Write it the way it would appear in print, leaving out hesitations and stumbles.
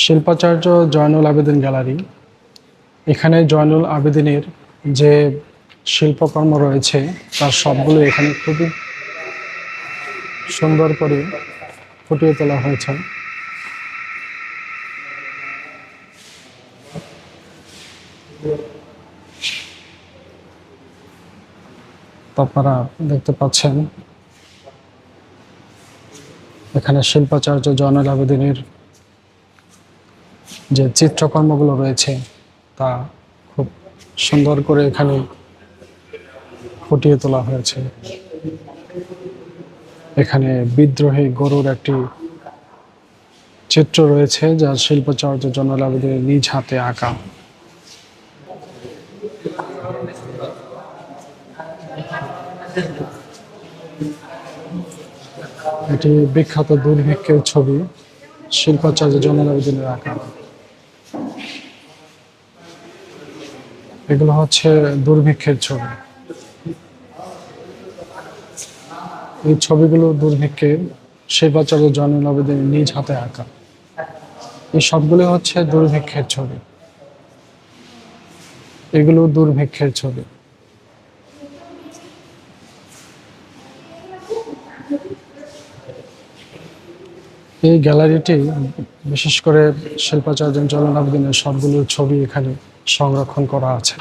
শিল্পাচার্য জয়নুল আবেদিন গ্যালারি। এখানে জয়নুল আবেদিনের যে শিল্পকর্ম রয়েছে তার সবগুলো এখানে খুবই সুন্দর করে ফুটিয়ে তোলা হয়েছে। তো আপনারা দেখতে পাচ্ছেন এখানে শিল্পাচার্য জয়নুল আবেদিনের যে চিত্রকর্মগুলো রয়েছে তা খুব সুন্দর করে এখানে ফুটিয়ে তোলা হয়েছে। এখানে বিদ্রোহী গরুর একটি চিত্র রয়েছে যা শিল্পাচার্য জয়নুল আবেদিনের নিজ হাতে আঁকা। এটি বিখ্যাত দুর্ভিক্ষের ছবি, শিল্পাচার্য জয়নুল আবেদিনের আঁকা। এগুলো হচ্ছে দুর্ভিক্ষের ছবি। এই ছবিগুলো দুর্ভিক্ষের শিল্পাচার্য জয়নুল আবেদিনের নিজ হাতে আঁকা। এই সবগুলো হচ্ছে দুর্ভিক্ষের ছবি। এগুলো দুর্ভিক্ষের ছবি। এই গ্যালারিটি বিশেষ করে শিল্পাচার্য জয়নুল আবেদিনের সবগুলো ছবি এখানে সংরক্ষণ করা আছে।